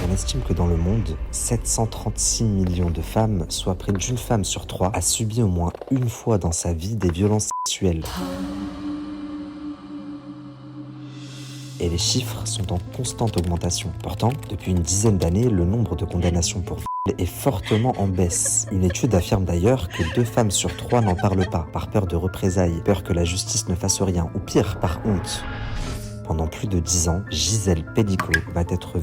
On estime que dans le monde, 736 millions de femmes, soit près d'une femme sur 3, a subi au moins une fois dans sa vie des violences sexuelles. Et les chiffres sont en constante augmentation. Pourtant, depuis une dizaine d'années, le nombre de condamnations pour viol est fortement en baisse. Une étude affirme d'ailleurs que 2 femmes sur 3 n'en parlent pas, par peur de représailles, peur que la justice ne fasse rien, ou pire, par honte. Pendant plus de 10 ans, Gisèle Pelicot va être violée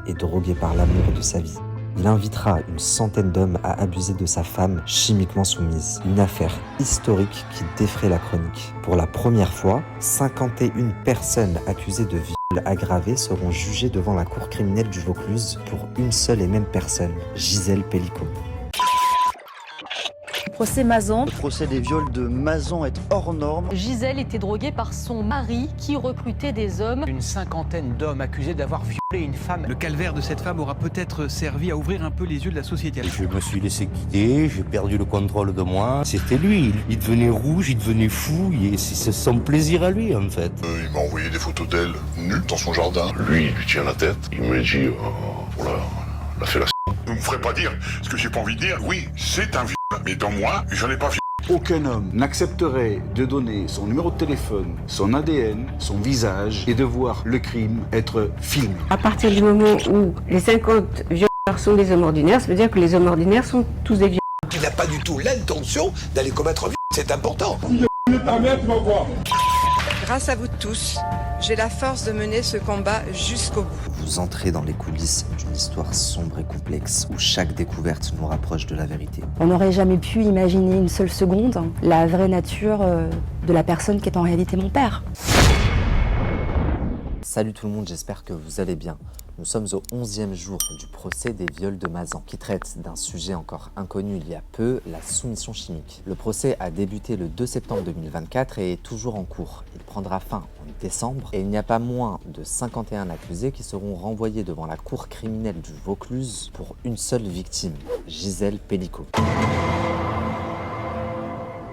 et droguée par l'amour de sa vie. Il invitera une centaine d'hommes à abuser de sa femme chimiquement soumise. Une affaire historique qui défraie la chronique. Pour la première fois, 51 personnes accusées de viol aggravé seront jugées devant la cour criminelle du Vaucluse pour une seule et même personne, Gisèle Pelicot. Procès Mazan. Le procès des viols de Mazan est hors norme. Gisèle était droguée par son mari qui recrutait des hommes. Une cinquantaine d'hommes accusés d'avoir violé une femme. Le calvaire de cette femme aura peut-être servi à ouvrir un peu les yeux de la société. Je me suis laissé guider, j'ai perdu le contrôle de moi. C'était lui, il devenait rouge, il devenait fou, et c'est son plaisir à lui en fait. Il m'a envoyé des photos d'elle, nue, dans son jardin. Lui, il lui tient la tête. Il me dit, voilà, la fellation. Vous me ferez pas dire ce que j'ai pas envie de dire. Oui, c'est un viol, mais dans moi, j'en ai pas violé. Aucun homme n'accepterait de donner son numéro de téléphone, son ADN, son visage et de voir le crime être filmé. À partir du moment où les 50 violeurs sont des hommes ordinaires, ça veut dire que les hommes ordinaires sont tous des violeurs. Tu n'as pas du tout l'intention d'aller commettre un viol, c'est important. Grâce à vous tous, j'ai la force de mener ce combat jusqu'au bout. Vous entrez dans les coulisses d'une histoire sombre et complexe où chaque découverte nous rapproche de la vérité. On n'aurait jamais pu imaginer une seule seconde la vraie nature de la personne qui est en réalité mon père. Salut tout le monde, j'espère que vous allez bien. Nous sommes au 11e jour du procès des viols de Mazan, qui traite d'un sujet encore inconnu il y a peu, la soumission chimique. Le procès a débuté le 2 septembre 2024 et est toujours en cours. Il prendra fin en décembre et il n'y a pas moins de 51 accusés qui seront renvoyés devant la cour criminelle du Vaucluse pour une seule victime, Gisèle Pelicot.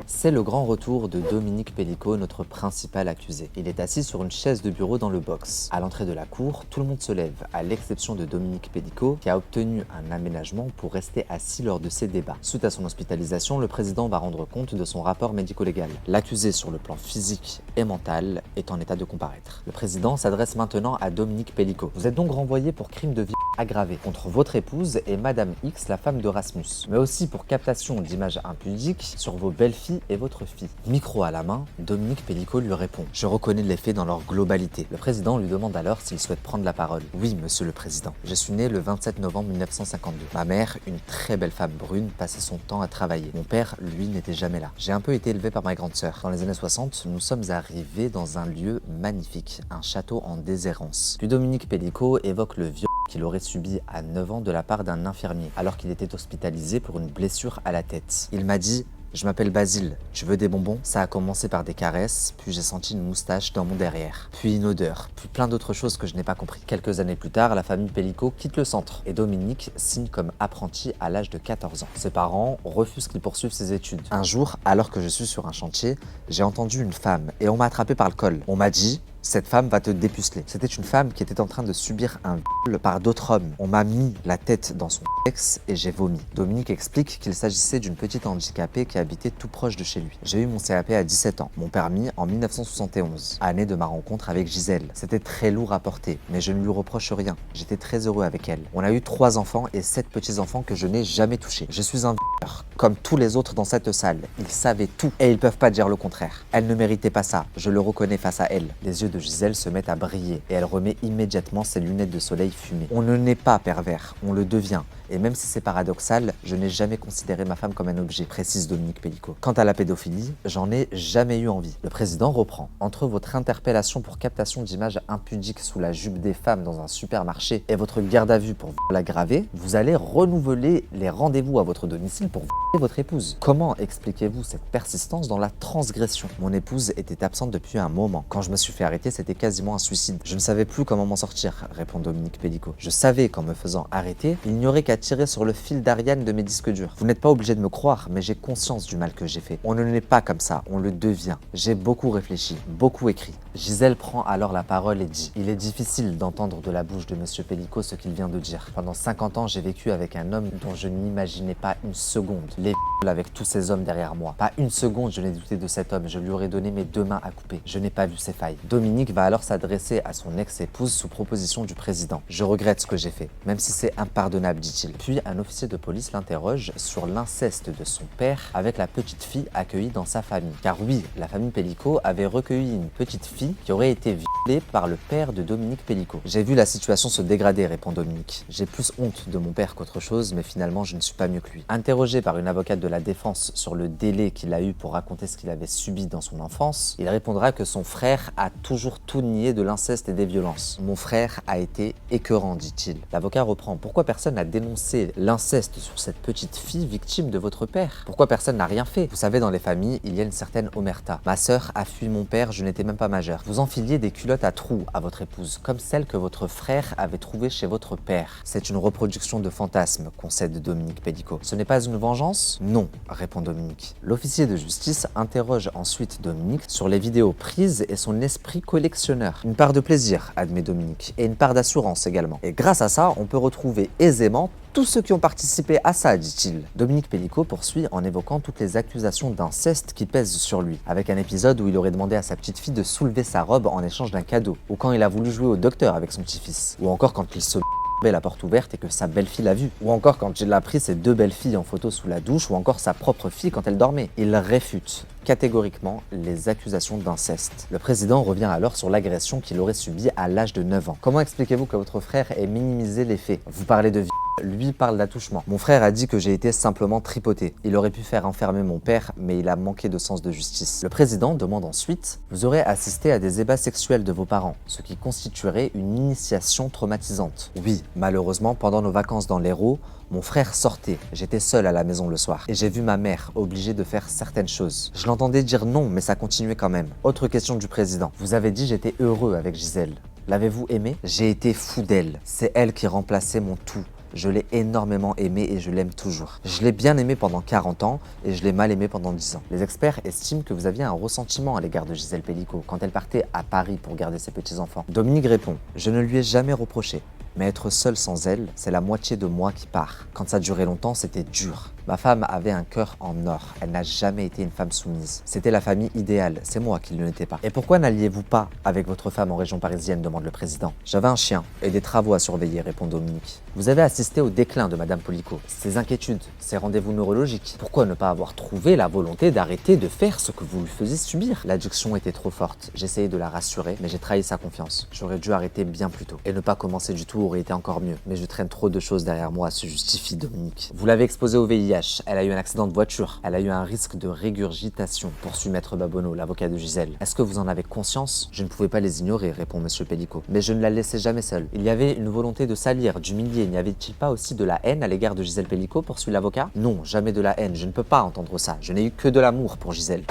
C'est le grand retour de Dominique Pelicot, notre principal accusé. Il est assis sur une chaise de bureau dans le box. À l'entrée de la cour, tout le monde se lève, à l'exception de Dominique Pelicot, qui a obtenu un aménagement pour rester assis lors de ces débats. Suite à son hospitalisation, le président va rendre compte de son rapport médico-légal. L'accusé sur le plan physique et mental est en état de comparaître. Le président s'adresse maintenant à Dominique Pelicot. Vous êtes donc renvoyé pour crime de viol aggravé contre votre épouse et Madame X, la femme de Rasmus, mais aussi pour captation d'images impudiques sur vos belles-filles et votre fille. Micro à la main, Dominique Pelicot lui répond « Je reconnais les faits dans leur globalité ». Le président lui demande alors s'il souhaite prendre la parole. « Oui, monsieur le président. Je suis né le 27 novembre 1952. Ma mère, une très belle femme brune, passait son temps à travailler. Mon père, lui, n'était jamais là. J'ai un peu été élevé par ma grande sœur. Dans les années 60, nous sommes arrivés dans un lieu magnifique, un château en déshérence. » Puis Dominique Pelicot évoque le viol qu'il aurait subi à 9 ans de la part d'un infirmier, alors qu'il était hospitalisé pour une blessure à la tête. Il m'a dit « Je m'appelle Basile, tu veux des bonbons ?» Ça a commencé par des caresses, puis j'ai senti une moustache dans mon derrière, puis une odeur, puis plein d'autres choses que je n'ai pas compris. Quelques années plus tard, la famille Pelicot quitte le centre et Dominique signe comme apprenti à l'âge de 14 ans. Ses parents refusent qu'il poursuive ses études. Un jour, alors que je suis sur un chantier, j'ai entendu une femme et on m'a attrapé par le col. On m'a dit « Cette femme va te dépuceler ». C'était une femme qui était en train de subir un viol par d'autres hommes. On m'a mis la tête dans son sexe et j'ai vomi. Dominique explique qu'il s'agissait d'une petite handicapée qui habitait tout proche de chez lui. J'ai eu mon CAP à 17 ans, mon permis en 1971, année de ma rencontre avec Gisèle. C'était très lourd à porter, mais je ne lui reproche rien. J'étais très heureux avec elle. On a eu 3 enfants et 7 petits-enfants que je n'ai jamais touchés. Je suis un violeur, comme tous les autres dans cette salle. Ils savaient tout et ils peuvent pas dire le contraire. Elle ne méritait pas ça, je le reconnais face à elle. Les yeux de Gisèle se mettent à briller et elle remet immédiatement ses lunettes de soleil fumées. On ne naît pas pervers, on le devient. Et même si c'est paradoxal, je n'ai jamais considéré ma femme comme un objet, précise Dominique Pelicot. Quant à la pédophilie, j'en ai jamais eu envie. Le président reprend. Entre votre interpellation pour captation d'images impudiques sous la jupe des femmes dans un supermarché et votre garde à vue pour viol aggravé, vous allez renouveler les rendez-vous à votre domicile pour violer votre épouse. Comment expliquez-vous cette persistance dans la transgression? Mon épouse était absente depuis un moment. Quand je me suis fait arrêter arrêté, c'était quasiment un suicide. Je ne savais plus comment m'en sortir, répond Dominique Pellicot. Je savais qu'en me faisant arrêter, il n'y aurait qu'à tirer sur le fil d'Ariane de mes disques durs. Vous n'êtes pas obligé de me croire, mais j'ai conscience du mal que j'ai fait. On ne l'est pas comme ça, on le devient. J'ai beaucoup réfléchi, beaucoup écrit. Gisèle prend alors la parole et dit: il est difficile d'entendre de la bouche de Monsieur Pellicot ce qu'il vient de dire. Pendant 50 ans, j'ai vécu avec un homme dont je n'imaginais pas une seconde. Les avec tous ces hommes derrière moi. Pas une seconde je n'ai douté de cet homme, je lui aurais donné mes 2 mains à couper. Je n'ai pas vu ses failles. Dominique va alors s'adresser à son ex-épouse sous proposition du président. Je regrette ce que j'ai fait, même si c'est impardonnable, dit-il. Puis un officier de police l'interroge sur l'inceste de son père avec la petite fille accueillie dans sa famille. Car oui, la famille Pellicot avait recueilli une petite fille qui aurait été violée par le père de Dominique Pellicot. J'ai vu la situation se dégrader, répond Dominique. J'ai plus honte de mon père qu'autre chose, mais finalement je ne suis pas mieux que lui. Interrogé par une avocate de la défense sur le délai qu'il a eu pour raconter ce qu'il avait subi dans son enfance, il répondra que son frère a toujours tout nié de l'inceste et des violences. Mon frère a été écœurant, dit-il. L'avocat reprend: pourquoi personne n'a dénoncé l'inceste sur cette petite fille victime de votre père? Pourquoi personne n'a rien fait? Vous savez, dans les familles, il y a une certaine omerta. Ma sœur a fui mon père, je n'étais même pas majeur. Vous enfiliez des culottes à trous à votre épouse, comme celles que votre frère avait trouvées chez votre père. C'est une reproduction de fantasmes, concède Dominique Pellicot. Ce n'est pas une vengeance? Non, répond Dominique. L'officier de justice interroge ensuite Dominique sur les vidéos prises et son esprit collectionneur. Une part de plaisir, admet Dominique, et une part d'assurance également. Et grâce à ça, on peut retrouver aisément tous ceux qui ont participé à ça, dit-il. Dominique Pellicot poursuit en évoquant toutes les accusations d'inceste qui pèsent sur lui, avec un épisode où il aurait demandé à sa petite fille de soulever sa robe en échange d'un cadeau, ou quand il a voulu jouer au docteur avec son petit-fils, ou encore quand il se la porte ouverte et que sa belle-fille l'a vue, ou encore quand il a pris ses 2 belles-filles en photo sous la douche, ou encore sa propre fille quand elle dormait. Il réfute catégoriquement les accusations d'inceste. Le président revient alors sur l'agression qu'il aurait subie à l'âge de 9 ans. Comment expliquez-vous que votre frère ait minimisé les faits? Vous parlez de lui parle d'attouchement. Mon frère a dit que j'ai été simplement tripoté. Il aurait pu faire enfermer mon père, mais il a manqué de sens de justice. Le président demande ensuite: vous aurez assisté à des ébats sexuels de vos parents, ce qui constituerait une initiation traumatisante. Oui, malheureusement, pendant nos vacances dans l'Hérault, mon frère sortait, j'étais seul à la maison le soir, et j'ai vu ma mère obligée de faire certaines choses. Je l'entendais dire non, mais ça continuait quand même. Autre question du président: vous avez dit j'étais heureux avec Gisèle. L'avez-vous aimée? J'ai été fou d'elle. C'est elle qui remplaçait mon tout. Je l'ai énormément aimée et je l'aime toujours. Je l'ai bien aimée pendant 40 ans et je l'ai mal aimée pendant 10 ans. Les experts estiment que vous aviez un ressentiment à l'égard de Gisèle Pellicot quand elle partait à Paris pour garder ses petits-enfants. Dominique répond: je ne lui ai jamais reproché. Mais être seul sans elle, c'est la moitié de moi qui part. Quand ça durait longtemps, c'était dur. Ma femme avait un cœur en or. Elle n'a jamais été une femme soumise. C'était la famille idéale. C'est moi qui ne l'étais pas. Et pourquoi n'alliez-vous pas avec votre femme en région parisienne, demande le président. J'avais un chien et des travaux à surveiller, répond Dominique. Vous avez assisté au déclin de Madame Pellicot. Ses inquiétudes, ses rendez-vous neurologiques. Pourquoi ne pas avoir trouvé la volonté d'arrêter de faire ce que vous lui faisiez subir? L'addiction était trop forte. J'essayais de la rassurer, mais j'ai trahi sa confiance. J'aurais dû arrêter bien plus tôt. Et ne pas commencer du tout aurait été encore mieux. Mais je traîne trop de choses derrière moi, se justifie Dominique. Vous l'avez exposée au VIH. Elle a eu un accident de voiture. Elle a eu un risque de régurgitation, poursuit Maître Babonneau, l'avocat de Gisèle. Est-ce que vous en avez conscience? Je ne pouvais pas les ignorer, répond Monsieur Pellicot. Mais je ne la laissais jamais seule. Il y avait une volonté de salir, d'humilier. N'y avait-il pas aussi de la haine à l'égard de Gisèle Pellicot, poursuit l'avocat? Non, jamais de la haine. Je ne peux pas entendre ça. Je n'ai eu que de l'amour pour Gisèle.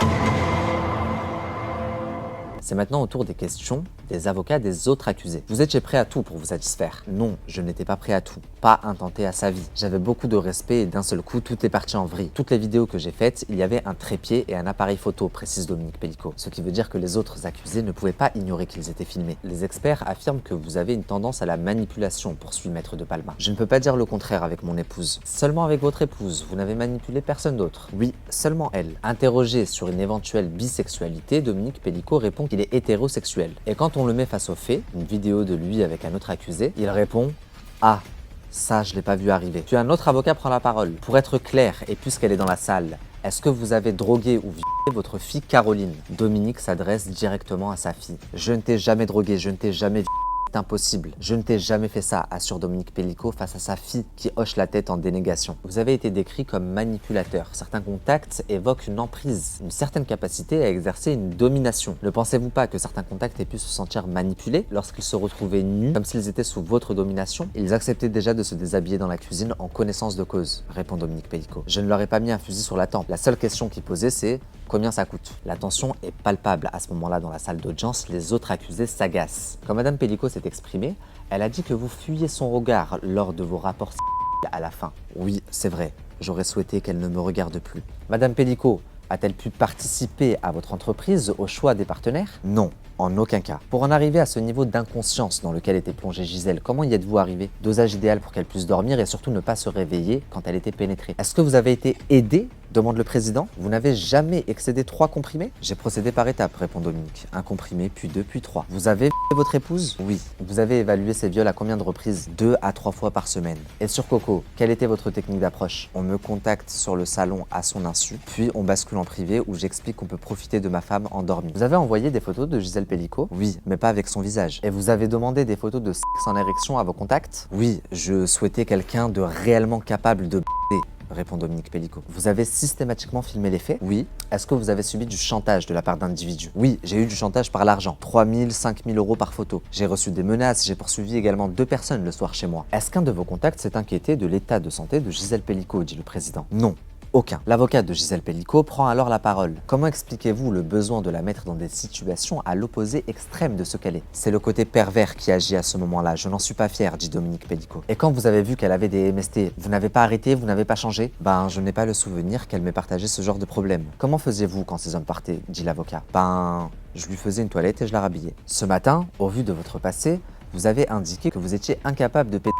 C'est maintenant au tour des questions des avocats des autres accusés. Vous étiez prêt à tout pour vous satisfaire? Non, je n'étais pas prêt à tout. Pas intenté à sa vie. J'avais beaucoup de respect et d'un seul coup, tout est parti en vrille. Toutes les vidéos que j'ai faites, il y avait un trépied et un appareil photo, précise Dominique Pellicot. Ce qui veut dire que les autres accusés ne pouvaient pas ignorer qu'ils étaient filmés. Les experts affirment que vous avez une tendance à la manipulation, poursuit Maître de Palma. Je ne peux pas dire le contraire avec mon épouse. Seulement avec votre épouse, vous n'avez manipulé personne d'autre. Oui, seulement elle. Interrogé sur une éventuelle bisexualité, Dominique Pellicot répond qu'il est hétérosexuel. Et quand on le met face aux faits, une vidéo de lui avec un autre accusé, il répond: ah, ça je l'ai pas vu arriver. Puis un autre avocat prend la parole. Pour être clair, et puisqu'elle est dans la salle, est-ce que vous avez drogué ou violé votre fille Caroline? Dominique s'adresse directement à sa fille. Je ne t'ai jamais drogué, je ne t'ai jamais violé. C'est impossible. Je ne t'ai jamais fait ça, assure Dominique Pellicot face à sa fille qui hoche la tête en dénégation. Vous avez été décrit comme manipulateur. Certains contacts évoquent une emprise, une certaine capacité à exercer une domination. Ne pensez-vous pas que certains contacts aient pu se sentir manipulés lorsqu'ils se retrouvaient nus, comme s'ils étaient sous votre domination? Ils acceptaient déjà de se déshabiller dans la cuisine en connaissance de cause, répond Dominique Pellicot. Je ne leur ai pas mis un fusil sur la tempe. La seule question qu'ils posaient, c'est: Combien ça coûte? La tension est palpable à ce moment-là dans la salle d'audience, les autres accusés s'agacent. Quand Madame Pellico s'est exprimée, elle a dit que vous fuyiez son regard lors de vos rapports à la fin. Oui, c'est vrai, j'aurais souhaité qu'elle ne me regarde plus. Madame Pellico a-t-elle pu participer à votre entreprise au choix des partenaires? Non, en aucun cas. Pour en arriver à ce niveau d'inconscience dans lequel était plongée Gisèle, comment y êtes-vous arrivé? Dosage idéal pour qu'elle puisse dormir et surtout ne pas se réveiller quand elle était pénétrée. Est-ce que vous avez été aidé? Demande le président. Vous n'avez jamais excédé 3 comprimés? J'ai procédé par étapes, répond Dominique. 1 comprimé, puis 2, puis 3. Vous avez votre épouse? Oui. Vous avez évalué ces viols à combien de reprises? 2 à 3 fois par semaine. Et sur Coco, quelle était votre technique d'approche? On me contacte sur le salon à son insu, puis on bascule en privé où j'explique qu'on peut profiter de ma femme endormie. Vous avez envoyé des photos de Gisèle Pellico? Oui, mais pas avec son visage. Et vous avez demandé des photos de sexe en érection à vos contacts? Oui, je souhaitais quelqu'un de réellement capable de répond Dominique Pellico. Vous avez systématiquement filmé les faits? Oui. Est-ce que vous avez subi du chantage de la part d'individus? Oui, j'ai eu du chantage par l'argent. 3 000, 5 000 euros par photo. J'ai reçu des menaces, j'ai poursuivi également 2 personnes le soir chez moi. Est-ce qu'un de vos contacts s'est inquiété de l'état de santé de Gisèle Pellico, dit le président? Non. Aucun. L'avocat de Gisèle Pellico prend alors la parole. Comment expliquez-vous le besoin de la mettre dans des situations à l'opposé extrême de ce qu'elle est? C'est le côté pervers qui agit à ce moment-là. Je n'en suis pas fier, dit Dominique Pellico. Et quand vous avez vu qu'elle avait des MST, vous n'avez pas arrêté, vous n'avez pas changé? Ben, je n'ai pas le souvenir qu'elle m'ait partagé ce genre de problème. Comment faisiez-vous quand ces hommes partaient? Dit l'avocat. Ben, je lui faisais une toilette et je la rhabillais. Ce matin, au vu de votre passé, vous avez indiqué que vous étiez incapable de péter.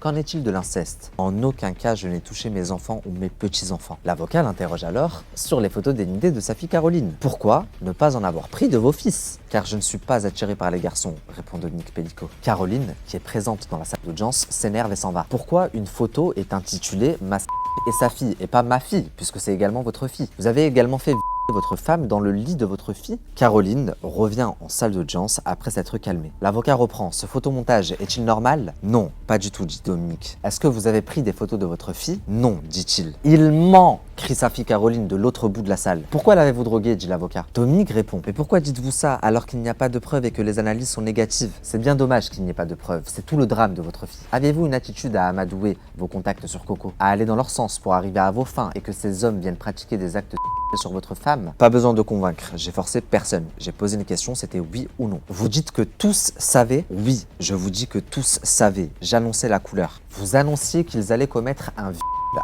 Qu'en est-il de l'inceste? En aucun cas je n'ai touché mes enfants ou mes petits-enfants. L'avocat l'interroge alors sur les photos dénudées de sa fille Caroline. Pourquoi ne pas en avoir pris de vos fils? Car je ne suis pas attiré par les garçons, répond Dominique Pellico. Caroline, qui est présente dans la salle d'audience, s'énerve et s'en va. Pourquoi une photo est intitulée « Ma et sa fille » et pas « Ma fille » puisque c'est également votre fille? Vous avez également fait votre femme dans le lit de votre fille? Caroline revient en salle d'audience après s'être calmée. L'avocat reprend. Ce photomontage est-il normal? Non, pas du tout, dit Dominique. Est-ce que vous avez pris des photos de votre fille? Non, dit-il. Il ment, crie sa fille Caroline de l'autre bout de la salle. Pourquoi l'avez-vous droguée, dit l'avocat. Dominique répond. Mais pourquoi dites-vous ça alors qu'il n'y a pas de preuves et que les analyses sont négatives? C'est bien dommage qu'il n'y ait pas de preuves. C'est tout le drame de votre fille. Avez-vous une attitude à amadouer vos contacts sur Coco, à aller dans leur sens pour arriver à vos fins et que ces hommes viennent pratiquer des actes sur votre femme? Pas besoin de convaincre, j'ai forcé personne. J'ai posé une question, c'était oui ou non. Vous dites que tous savaient? Oui, je vous dis que tous savaient. J'annonçais la couleur. Vous annonciez qu'ils allaient commettre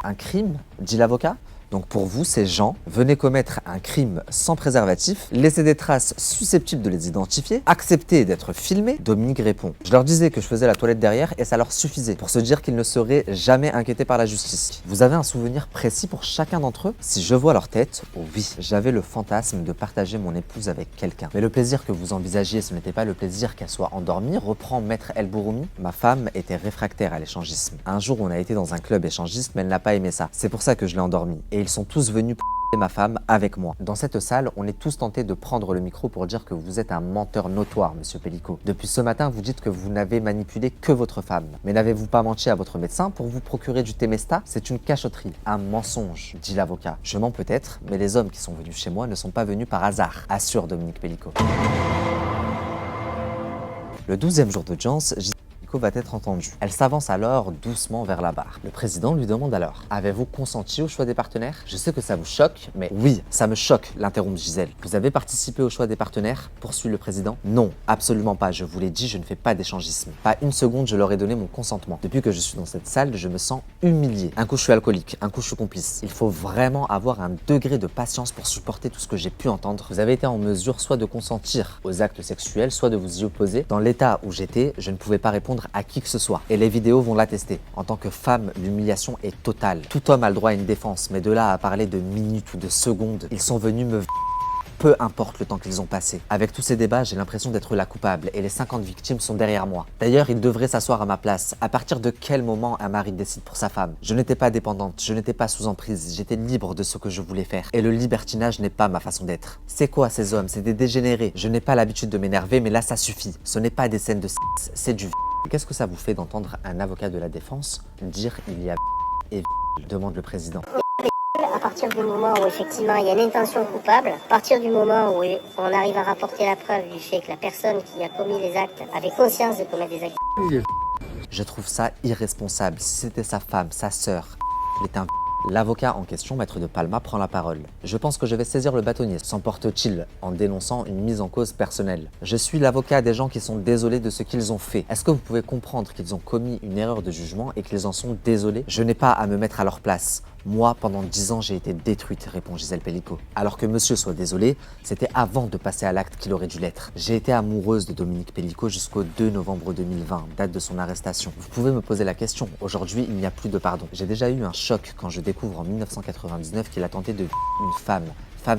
un crime, dit l'avocat. Donc pour vous, ces gens venaient commettre un crime sans préservatif, laisser des traces susceptibles de les identifier, accepter d'être filmés? Dominique répond. Je leur disais que je faisais la toilette derrière et ça leur suffisait pour se dire qu'ils ne seraient jamais inquiétés par la justice. Vous avez un souvenir précis pour chacun d'entre eux? Si je vois leur tête, oui, j'avais le fantasme de partager mon épouse avec quelqu'un. Mais le plaisir que vous envisagiez, ce n'était pas le plaisir qu'elle soit endormie, reprend Maître El Bouroumi. Ma femme était réfractaire à l'échangisme. Un jour, on a été dans un club échangiste, mais elle n'a pas aimé ça. C'est pour ça que je l'ai endormie. Et ils sont tous venus ma femme avec moi. Dans cette salle, on est tous tentés de prendre le micro pour dire que vous êtes un menteur notoire, monsieur Pellico. Depuis ce matin, vous dites que vous n'avez manipulé que votre femme. Mais n'avez-vous pas menti à votre médecin pour vous procurer du Temesta? C'est une cachotterie, un mensonge, dit l'avocat. Je mens peut-être, mais les hommes qui sont venus chez moi ne sont pas venus par hasard, assure Dominique Pellico. Le 12e jour d'audience, va être entendue. Elle s'avance alors doucement vers la barre. Le président lui demande alors: avez-vous consenti au choix des partenaires? Je sais que ça vous choque, mais oui, ça me choque, l'interrompt Gisèle. Vous avez participé au choix des partenaires? Poursuit le président. Non, absolument pas. Je vous l'ai dit, je ne fais pas d'échangisme. Pas une seconde, je leur ai donné mon consentement. Depuis que je suis dans cette salle, je me sens humilié. Un coup, je suis alcoolique, un coup, je suis complice. Il faut vraiment avoir un degré de patience pour supporter tout ce que j'ai pu entendre. Vous avez été en mesure soit de consentir aux actes sexuels, soit de vous y opposer. Dans l'état où j'étais, je ne pouvais pas répondre à qui que ce soit. Et les vidéos vont l'attester. En tant que femme, l'humiliation est totale. Tout homme a le droit à une défense, mais de là à parler de minutes ou de secondes, ils sont venus me... Peu importe le temps qu'ils ont passé. Avec tous ces débats, j'ai l'impression d'être la coupable et les 50 victimes sont derrière moi. D'ailleurs, ils devraient s'asseoir à ma place. À partir de quel moment un mari décide pour sa femme? Je n'étais pas dépendante, je n'étais pas sous emprise, j'étais libre de ce que je voulais faire. Et le libertinage n'est pas ma façon d'être. C'est quoi ces hommes? C'est des dégénérés. Je n'ai pas l'habitude de m'énerver, mais là ça suffit. Ce n'est pas des scènes de sexe, c'est du Qu'est-ce que ça vous fait d'entendre un avocat de la défense dire il y a et demande le président. À partir du moment où effectivement il y a une intention coupable, à partir du moment où on arrive à rapporter la preuve du fait que la personne qui a commis les actes avait conscience de commettre des actes. Je trouve ça irresponsable. Si c'était sa femme, sa sœur, elle est un L'avocat en question, maître de Palma, prend la parole. Je pense que je vais saisir le bâtonnier, s'emporte-t-il en dénonçant une mise en cause personnelle. Je suis l'avocat des gens qui sont désolés de ce qu'ils ont fait. Est-ce que vous pouvez comprendre qu'ils ont commis une erreur de jugement et qu'ils en sont désolés? Je n'ai pas à me mettre à leur place. Moi, pendant 10 ans, j'ai été détruite, répond Gisèle Pelicot. Alors que monsieur soit désolé, c'était avant de passer à l'acte qu'il aurait dû l'être. J'ai été amoureuse de Dominique Pelicot jusqu'au 2 novembre 2020, date de son arrestation. Vous pouvez me poser la question, aujourd'hui, il n'y a plus de pardon. J'ai déjà eu un choc quand je découvre en 1999 qu'il a tenté de une femme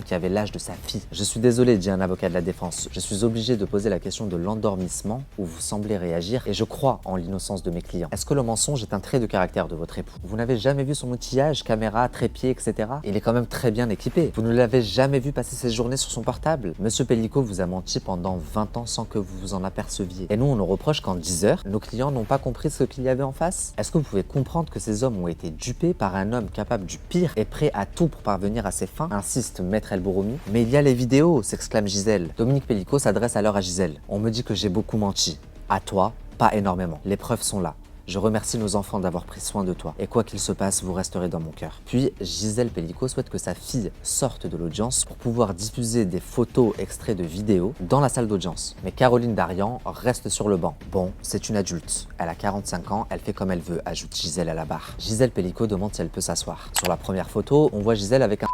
qui avait l'âge de sa fille. Je suis désolé, dit un avocat de la défense. Je suis obligé de poser la question de l'endormissement où vous semblez réagir et je crois en l'innocence de mes clients. Est-ce que le mensonge est un trait de caractère de votre époux? Vous n'avez jamais vu son outillage, caméra, trépied, etc. Il est quand même très bien équipé. Vous ne l'avez jamais vu passer ses journées sur son portable. Monsieur Pelicot vous a menti pendant 20 ans sans que vous vous en aperceviez. Et nous, on nous reproche qu'en 10 heures, nos clients n'ont pas compris ce qu'il y avait en face. Est-ce que vous pouvez comprendre que ces hommes ont été dupés par un homme capable du pire et prêt à tout pour parvenir à ses fins? Insiste Maître El Boroumi. Mais il y a les vidéos, s'exclame Gisèle. Dominique Pelicot s'adresse alors à Gisèle. On me dit que j'ai beaucoup menti. À toi, pas énormément. Les preuves sont là. Je remercie nos enfants d'avoir pris soin de toi. Et quoi qu'il se passe, vous resterez dans mon cœur. Puis, Gisèle Pelicot souhaite que sa fille sorte de l'audience pour pouvoir diffuser des photos extraits de vidéos dans la salle d'audience. Mais Caroline Darian reste sur le banc. Bon, c'est une adulte. Elle a 45 ans, elle fait comme elle veut, ajoute Gisèle à la barre. Gisèle Pelicot demande si elle peut s'asseoir. Sur la première photo, on voit Gisèle avec un...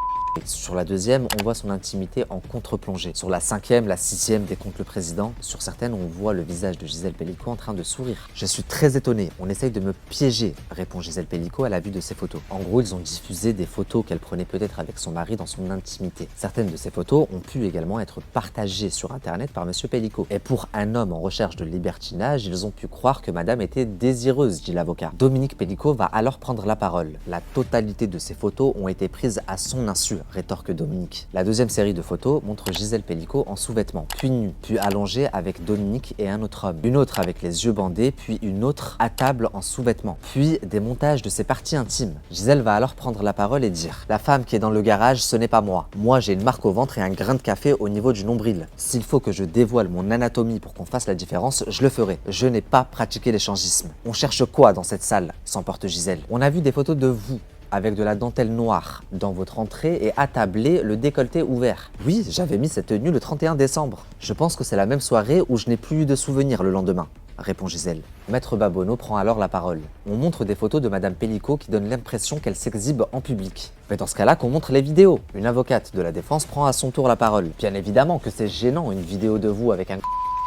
Sur la deuxième, on voit son intimité en contre-plongée. Sur la cinquième, la sixième décompte le président. Sur certaines, on voit le visage de Gisèle Pelicot en train de sourire. Je suis très étonné. On essaye de me piéger, répond Gisèle Pelicot à la vue de ces photos. En gros, ils ont diffusé des photos qu'elle prenait peut-être avec son mari dans son intimité. Certaines de ces photos ont pu également être partagées sur Internet par Monsieur Pelicot. Et pour un homme en recherche de libertinage, ils ont pu croire que Madame était désireuse, dit l'avocat. Dominique Pelicot va alors prendre la parole. La totalité de ces photos ont été prises à son insu, rétorque Dominique. La deuxième série de photos montre Gisèle Pelicot en sous-vêtements, puis nue, puis allongée avec Dominique et un autre homme. Une autre avec les yeux bandés, puis une autre à table en sous-vêtements. Puis des montages de ses parties intimes. Gisèle va alors prendre la parole et dire: la femme qui est dans le garage, ce n'est pas moi. Moi, j'ai une marque au ventre et un grain de café au niveau du nombril. S'il faut que je dévoile mon anatomie pour qu'on fasse la différence, je le ferai. Je n'ai pas pratiqué l'échangisme. On cherche quoi dans cette salle? S'emporte Gisèle. On a vu des photos de vous avec de la dentelle noire dans votre entrée et attablé, le décolleté ouvert. Oui, j'avais mis cette tenue le 31 décembre. Je pense que c'est la même soirée où je n'ai plus eu de souvenirs le lendemain, répond Gisèle. Maître Babonneau prend alors la parole. On montre des photos de Madame Pelicot qui donnent l'impression qu'elle s'exhibe en public. Mais dans ce cas-là, qu'on montre les vidéos. Une avocate de la défense prend à son tour la parole. Bien évidemment que c'est gênant une vidéo de vous avec un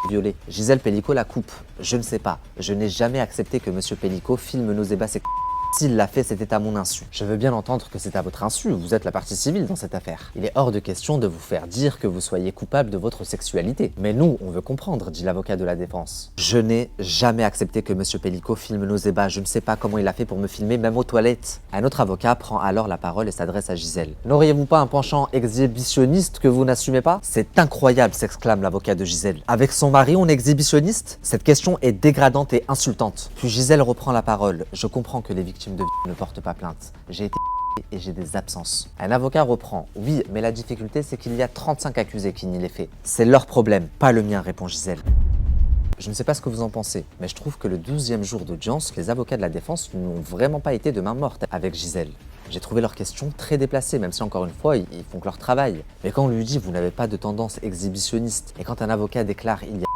violet. Gisèle Pelicot la coupe. Je ne sais pas. Je n'ai jamais accepté que Monsieur Pelicot filme nos ébats ses... S'il l'a fait, c'était à mon insu. Je veux bien entendre que c'est à votre insu, vous êtes la partie civile dans cette affaire. Il est hors de question de vous faire dire que vous soyez coupable de votre sexualité. Mais nous, on veut comprendre, dit l'avocat de la défense. Je n'ai jamais accepté que Monsieur Pelicot filme nos ébats, je ne sais pas comment il a fait pour me filmer, même aux toilettes. Un autre avocat prend alors la parole et s'adresse à Gisèle. N'auriez-vous pas un penchant exhibitionniste que vous n'assumez pas? C'est incroyable, s'exclame l'avocat de Gisèle. Avec son mari, on est exhibitionniste? Cette question est dégradante et insultante. Puis Gisèle reprend la parole. Je comprends que les victimes de ne portent pas plainte. J'ai été et j'ai des absences. Un avocat reprend. Oui, mais la difficulté, c'est qu'il y a 35 accusés qui nient les faits. C'est leur problème, pas le mien, répond Gisèle. Je ne sais pas ce que vous en pensez, mais je trouve que le 12e jour d'audience, les avocats de la défense n'ont vraiment pas été de main morte avec Gisèle. J'ai trouvé leurs questions très déplacées, même si encore une fois, ils font que leur travail. Mais quand on lui dit « vous n'avez pas de tendance exhibitionniste » et quand un avocat déclare « il y a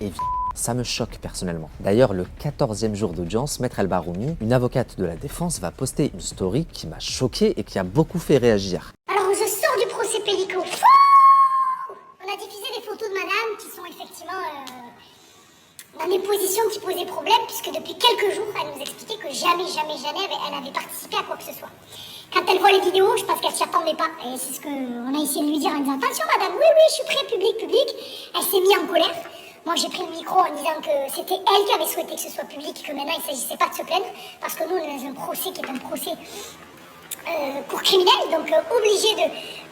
évidemment », ça me choque personnellement. D'ailleurs, le 14e jour d'audience, Maître El Boroumi, une avocate de la défense, va poster une story qui m'a choqué et qui a beaucoup fait réagir. Alors je sors du procès Pelicot. On a diffusé des photos de madame qui sont effectivement dans des positions qui posaient problème, puisque depuis quelques jours, elle nous expliquait que jamais elle avait participé à quoi que ce soit. Quand elle voit les vidéos, je pense qu'elle s'y attendait pas. Et c'est ce qu'on a essayé de lui dire en disant « Attention madame, oui, je suis prêt, public. » Elle s'est mise en colère. Moi, j'ai pris le micro en disant que c'était elle qui avait souhaité que ce soit public et que maintenant, il ne s'agissait pas de se plaindre, parce que nous, on est dans un procès qui est un procès pour criminels, donc obligé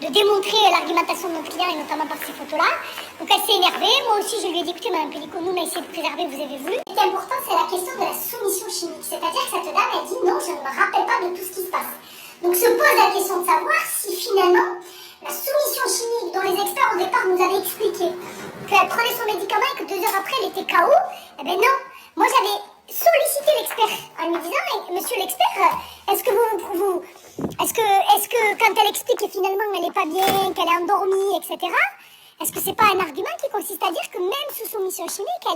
de démontrer l'argumentation de notre client, et notamment par ces photos-là. Donc, elle s'est énervée. Moi aussi, je lui ai dit, écoutez, madame Pelicot, nous, on a essayé de préserver, vous avez voulu. Ce qui est important, c'est la question de la soumission chimique. C'est-à-dire que cette dame, elle dit, non, je ne me rappelle pas de tout ce qui se passe. Donc, se pose la question de savoir si, finalement, la soumission chimique dont les experts au départ nous avaient expliqué qu'elle prenait son médicament et que 2 heures après elle était KO, eh ben non. Moi j'avais sollicité l'expert en lui disant monsieur l'expert, est-ce que quand elle explique que finalement elle n'est pas bien, qu'elle est endormie, etc., est-ce que c'est pas un argument qui consiste à dire que même sous soumission chimique,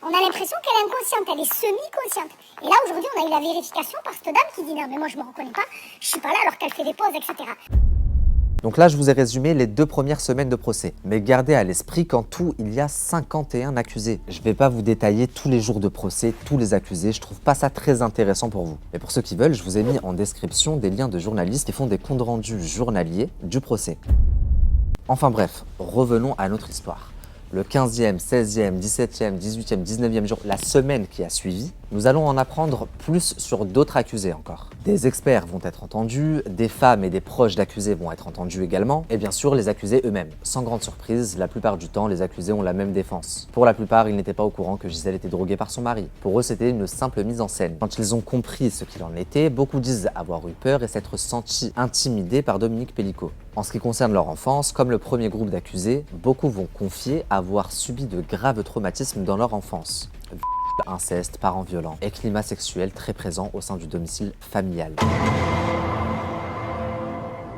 on a l'impression qu'elle est inconsciente, elle est semi-consciente. Et là aujourd'hui on a eu la vérification par cette dame qui dit non mais moi je me reconnais pas, je suis pas là alors qu'elle fait des pauses, etc. Donc là, je vous ai résumé les 2 premières semaines de procès. Mais gardez à l'esprit qu'en tout, il y a 51 accusés. Je ne vais pas vous détailler tous les jours de procès, tous les accusés. Je trouve pas ça très intéressant pour vous. Mais pour ceux qui veulent, je vous ai mis en description des liens de journalistes qui font des comptes rendus journaliers du procès. Enfin bref, revenons à notre histoire. Le 15e, 16e, 17e, 18e, 19e jour, la semaine qui a suivi, nous allons en apprendre plus sur d'autres accusés encore. Des experts vont être entendus, des femmes et des proches d'accusés vont être entendus également, et bien sûr les accusés eux-mêmes. Sans grande surprise, la plupart du temps, les accusés ont la même défense. Pour la plupart, ils n'étaient pas au courant que Gisèle était droguée par son mari. Pour eux, c'était une simple mise en scène. Quand ils ont compris ce qu'il en était, beaucoup disent avoir eu peur et s'être sentis intimidés par Dominique Pellicot. En ce qui concerne leur enfance, comme le premier groupe d'accusés, beaucoup vont confier avoir subi de graves traumatismes dans leur enfance. Inceste, parents violents et climat sexuel très présent au sein du domicile familial.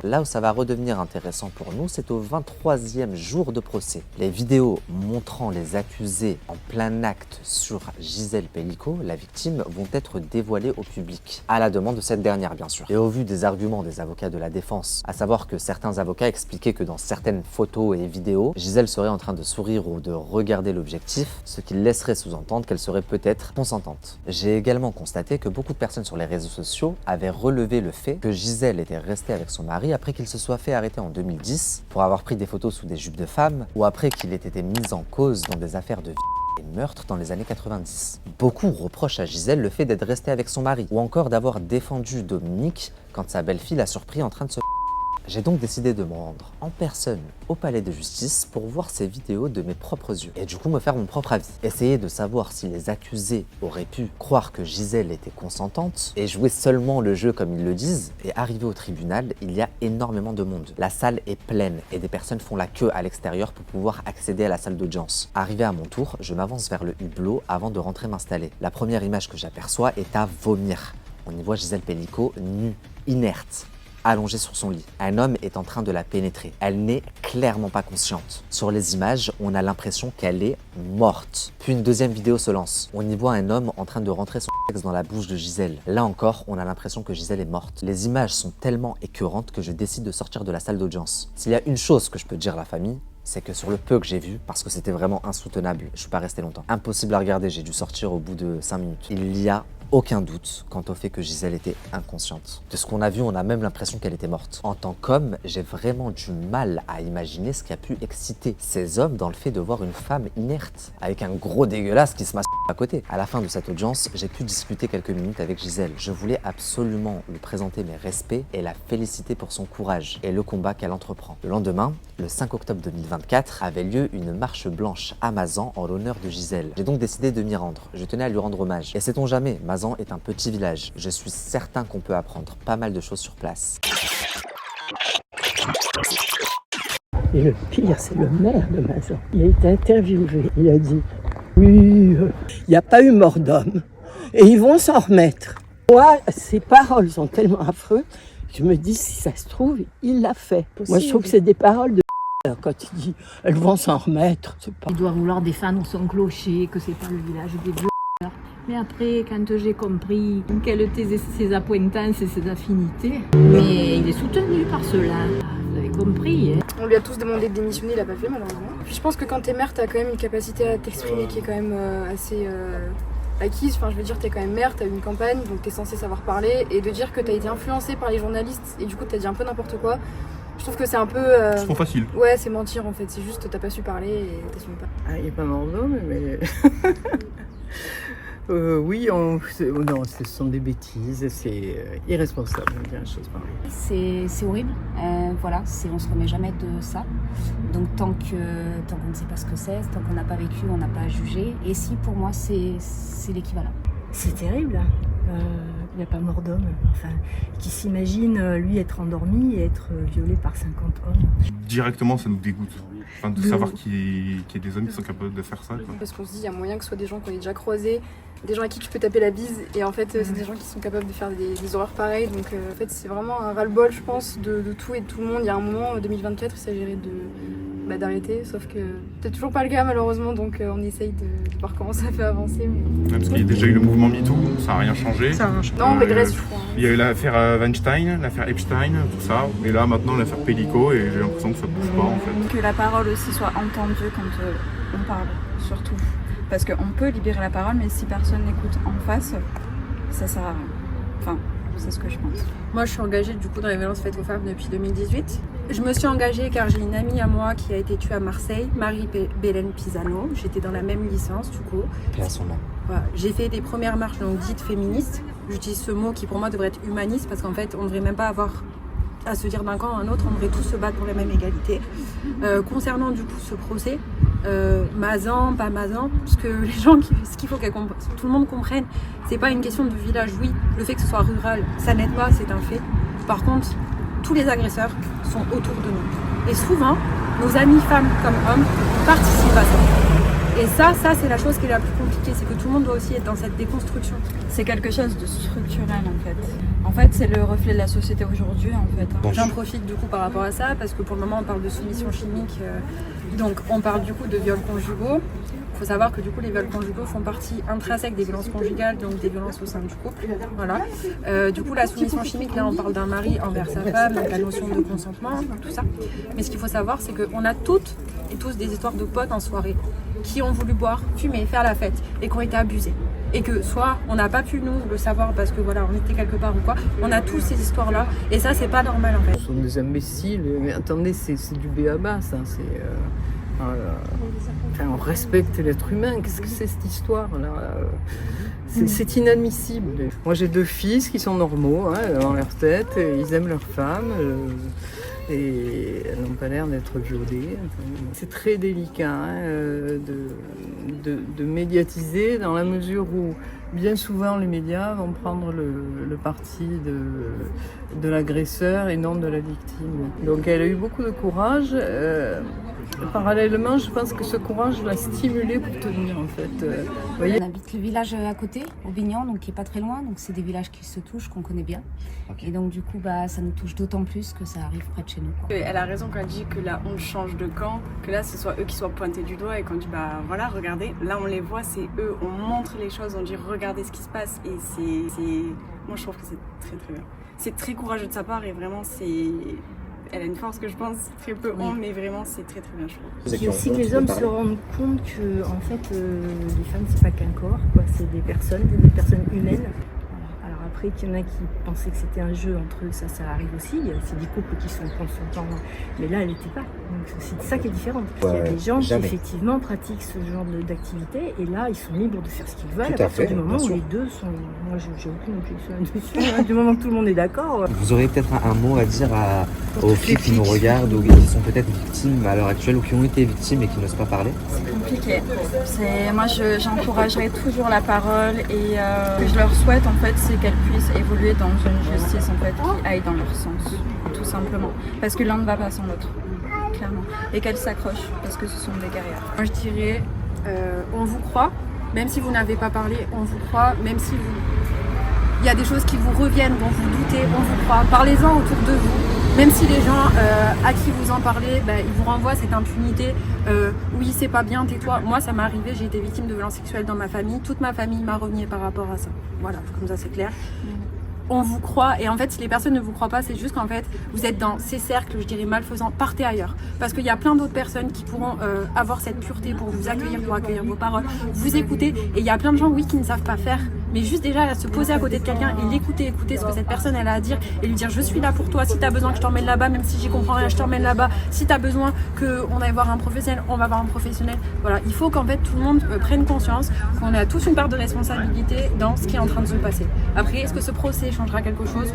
Là où ça va redevenir intéressant pour nous, c'est au 23e jour de procès. Les vidéos montrant les accusés en plein acte sur Gisèle Pellicot, la victime, vont être dévoilées au public, à la demande de cette dernière bien sûr. Et au vu des arguments des avocats de la défense, à savoir que certains avocats expliquaient que dans certaines photos et vidéos, Gisèle serait en train de sourire ou de regarder l'objectif, ce qui laisserait sous-entendre qu'elle serait peut-être consentante. J'ai également constaté que beaucoup de personnes sur les réseaux sociaux avaient relevé le fait que Gisèle était restée avec son mari après qu'il se soit fait arrêter en 2010 pour avoir pris des photos sous des jupes de femmes ou après qu'il ait été mis en cause dans des affaires de et meurtres dans les années 90. Beaucoup reprochent à Gisèle le fait d'être restée avec son mari ou encore d'avoir défendu Dominique quand sa belle-fille l'a surpris en train de se... J'ai donc décidé de me rendre en personne au palais de justice pour voir ces vidéos de mes propres yeux et du coup me faire mon propre avis. Essayer de savoir si les accusés auraient pu croire que Gisèle était consentante et jouer seulement le jeu comme ils le disent. Et arrivé au tribunal, il y a énormément de monde. La salle est pleine et des personnes font la queue à l'extérieur pour pouvoir accéder à la salle d'audience. Arrivé à mon tour, je m'avance vers le hublot avant de rentrer m'installer. La première image que j'aperçois est à vomir. On y voit Gisèle Pellicot nue, inerte, allongée sur son lit. Un homme est en train de la pénétrer. Elle n'est clairement pas consciente. Sur les images, on a l'impression qu'elle est morte. Puis une deuxième vidéo se lance. On y voit un homme en train de rentrer son sexe dans la bouche de Gisèle. Là encore, on a l'impression que Gisèle est morte. Les images sont tellement écœurantes que je décide de sortir de la salle d'audience. S'il y a une chose que je peux dire à la famille, c'est que sur le peu que j'ai vu, parce que c'était vraiment insoutenable, je suis pas resté longtemps. Impossible à regarder, j'ai dû sortir au bout de 5 minutes. Il y a aucun doute quant au fait que Gisèle était inconsciente. De ce qu'on a vu, on a même l'impression qu'elle était morte. En tant qu'homme, j'ai vraiment du mal à imaginer ce qui a pu exciter ces hommes dans le fait de voir une femme inerte, avec un gros dégueulasse qui se masse à côté. À la fin de cette audience, j'ai pu discuter quelques minutes avec Gisèle. Je voulais absolument lui présenter mes respects et la féliciter pour son courage et le combat qu'elle entreprend. Le lendemain, le 5 octobre 2024, avait lieu une marche blanche à Mazan en l'honneur de Gisèle. J'ai donc décidé de m'y rendre. Je tenais à lui rendre hommage. Et sait-on jamais, Mazan est un petit village. Je suis certain qu'on peut apprendre pas mal de choses sur place. Et le pire, c'est le maire de Mazan. Il a été interviewé. Il a dit « Oui, il n'y a pas eu mort d'homme. Et ils vont s'en remettre. » Moi, ces paroles sont tellement affreuses. Je me dis, si ça se trouve, il l'a fait. Moi, je trouve que c'est des paroles de quand il dit « Elles vont s'en remettre. » Il doit vouloir défendre son clocher, que c'est pas le village des voleurs. Mais après, quand j'ai compris quelles étaient ses appointances et ses affinités, mais il est soutenu par ceux-là. Vous avez compris, hein. On lui a tous demandé de démissionner, il l'a pas fait malheureusement. Puis je pense que quand t'es mère, t'as quand même une capacité à t'exprimer qui est quand même assez acquise. Enfin, je veux dire, t'es quand même mère, t'as eu une campagne, donc t'es censée savoir parler. Et de dire que t'as été influencée par les journalistes et du coup t'as dit un peu n'importe quoi, je trouve que c'est un peu... C'est trop facile. Ouais, c'est mentir en fait, c'est juste t'as pas su parler et t'assumes pas. Ah, il n'est pas mort d'homme, mais... oui, non, ce sont des bêtises, c'est irresponsable de dire une chose pareille. C'est horrible, voilà, on se remet jamais de ça. Donc tant qu'on ne sait pas ce que c'est, tant qu'on n'a pas vécu, on n'a pas à juger. Et si pour moi c'est l'équivalent. C'est terrible, il n'y a pas mort d'homme, enfin, qui s'imagine lui être endormi et être violé par 50 hommes. Directement, ça nous dégoûte. Enfin, de savoir qu'il y a des hommes qui sont capables de faire ça, quoi. Parce qu'on se dit, il y a moyen que ce soit des gens qu'on ait déjà croisés, des gens à qui tu peux taper la bise, et en fait, c'est des gens qui sont capables de faire des horreurs pareilles. Donc, en fait, c'est vraiment un ras-le-bol, je pense, de tout et de tout le monde. Il y a un moment, 2024, il s'agirait d'arrêter, sauf que c'est toujours pas le cas, malheureusement, donc on essaye de voir comment ça fait avancer. Mais... Parce qu'il y a déjà eu le mouvement MeToo, ça n'a rien changé. Non, on régresse, je crois. Il y a eu l'affaire Weinstein, l'affaire Epstein, tout ça. Et là, maintenant, l'affaire Pellico, et j'ai l'impression que ça bouge pas, en fait. Que la parole aussi soit entendue quand on parle, surtout. Parce qu'on peut libérer la parole, mais si personne n'écoute en face, ça sert à rien. Enfin, c'est ce que je pense. Moi, je suis engagée du coup dans les violences faites aux femmes depuis 2018. Je me suis engagée car j'ai une amie à moi qui a été tuée à Marseille, Marie-Bélène Pisano. J'étais dans la même licence du coup. Paix à son âme. Voilà. J'ai fait des premières marches donc dites féministes. J'utilise ce mot qui pour moi devrait être humaniste parce qu'en fait on ne devrait même pas avoir à se dire d'un camp à un autre, on devrait tous se battre pour la même égalité. Concernant du coup ce procès, Mazan, pas Mazan, parce que les gens, ce qu'il faut que tout le monde comprenne, c'est pas une question de village. Oui, le fait que ce soit rural, ça n'aide pas, c'est un fait. Par contre, tous les agresseurs sont autour de nous. Et souvent, nos amis femmes comme hommes participent à ça. Et ça c'est la chose qui est la plus compliquée, c'est que tout le monde doit aussi être dans cette déconstruction. C'est quelque chose de structurel en fait. En fait, c'est le reflet de la société aujourd'hui en fait. J'en profite du coup par rapport à ça, parce que pour le moment on parle de soumission chimique, donc on parle du coup de viols conjugaux. Il faut savoir que du coup les viols conjugaux font partie intrinsèque des violences conjugales, donc des violences au sein du couple. Voilà. Du coup la soumission chimique, là on parle d'un mari envers sa femme, donc la notion de consentement, tout ça. Mais ce qu'il faut savoir, c'est qu'on a toutes et tous des histoires de potes en soirée qui ont voulu boire, fumer, faire la fête et qui ont été abusés. Et que soit on n'a pas pu nous le savoir parce que voilà on était quelque part ou quoi, on a tous ces histoires là et ça c'est pas normal en fait. Ce sont des imbéciles, mais attendez c'est du b.a.-ba ça, c'est... Enfin, on respecte l'être humain, qu'est-ce que c'est cette histoire-là? C'est inadmissible. Moi j'ai 2 fils qui sont normaux, hein, dans leur tête, ils aiment leur femme, et elles n'ont pas l'air d'être violées. C'est très délicat hein, de médiatiser dans la mesure où bien souvent les médias vont prendre le parti de l'agresseur et non de la victime. Donc elle a eu beaucoup de courage. Parallèlement, je pense que ce courage l'a stimulé pour tenir en fait. On habite le village à côté, au Bignan, donc qui est pas très loin, donc c'est des villages qui se touchent, qu'on connaît bien. Okay. Et donc du coup, ça nous touche d'autant plus que ça arrive près de chez nous. Quoi. Elle a raison quand elle dit que là on change de camp, que là ce soit eux qui soient pointés du doigt et qu'on dit voilà, regardez, là on les voit, c'est eux, on montre les choses, on dit regardez ce qui se passe et moi je trouve que c'est très très bien. C'est très courageux de sa part et vraiment elle a une force que je pense très peu ont, mais vraiment c'est très très bien je trouve. C'est aussi que les hommes se rendent compte que en fait les femmes c'est pas qu'un corps, quoi, c'est des personnes humaines. Alors après qu'il y en a qui pensaient que c'était un jeu entre eux, ça arrive aussi, c'est des couples qui sont consultants, mais là elle n'était pas. Donc c'est ça qui est différent. Il y a des gens qui effectivement pratiquent ce genre d'activité et là ils sont libres de faire ce qu'ils veulent à partir du moment où les deux sont... Moi j'ai aucune objection là-dessus, hein, du moment que tout le monde est d'accord. Vous aurez peut-être un mot à dire aux filles qui nous regardent ou qui sont peut-être victimes à l'heure actuelle ou qui ont été victimes et qui n'osent pas parler? C'est compliqué. Moi j'encouragerai toujours la parole et ce que je leur souhaite en fait c'est qu'elles puissent évoluer dans une justice en fait qui aille dans leur sens, tout simplement. Parce que l'un ne va pas sans l'autre. Clairement. Et qu'elles s'accrochent parce que ce sont des guerrières. Moi je dirais, on vous croit, même si vous n'avez pas parlé, on vous croit, même si il y a des choses qui vous reviennent, dont vous doutez, on vous croit. Parlez-en autour de vous, même si les gens à qui vous en parlez, ils vous renvoient cette impunité. Oui, c'est pas bien, tais-toi. Moi, ça m'est arrivé, j'ai été victime de violences sexuelles dans ma famille. Toute ma famille m'a renié par rapport à ça. Voilà, comme ça c'est clair. On vous croit et en fait si les personnes ne vous croient pas c'est juste qu'en fait vous êtes dans ces cercles je dirais malfaisants, partez ailleurs parce qu'il y a plein d'autres personnes qui pourront avoir cette pureté pour vous accueillir, pour accueillir vos paroles, vous écouter et il y a plein de gens oui qui ne savent pas faire mais juste déjà se poser à côté de quelqu'un et l'écouter, écouter ce que cette personne elle a à dire et lui dire je suis là pour toi, si t'as besoin que je t'emmène là-bas même si j'y comprends rien je t'emmène là-bas, si t'as besoin qu'on aille voir un professionnel, on va voir un professionnel. Voilà, il faut qu'en fait tout le monde prenne conscience qu'on a tous une part de responsabilité dans ce qui est en train de se passer. Après est-ce que ce procès changera quelque chose?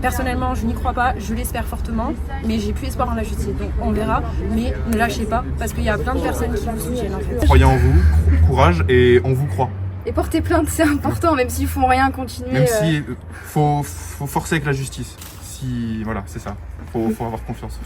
Personnellement, je n'y crois pas, je l'espère fortement, mais j'ai plus espoir en la justice. Donc on verra, mais ne lâchez pas, parce qu'il y a plein de personnes qui vous soutiennent en fait. Croyez en vous, courage et on vous croit. Et porter plainte, c'est important, même s'ils font rien, continuer. Même si faut forcer avec la justice. Voilà, c'est ça. Faut avoir confiance.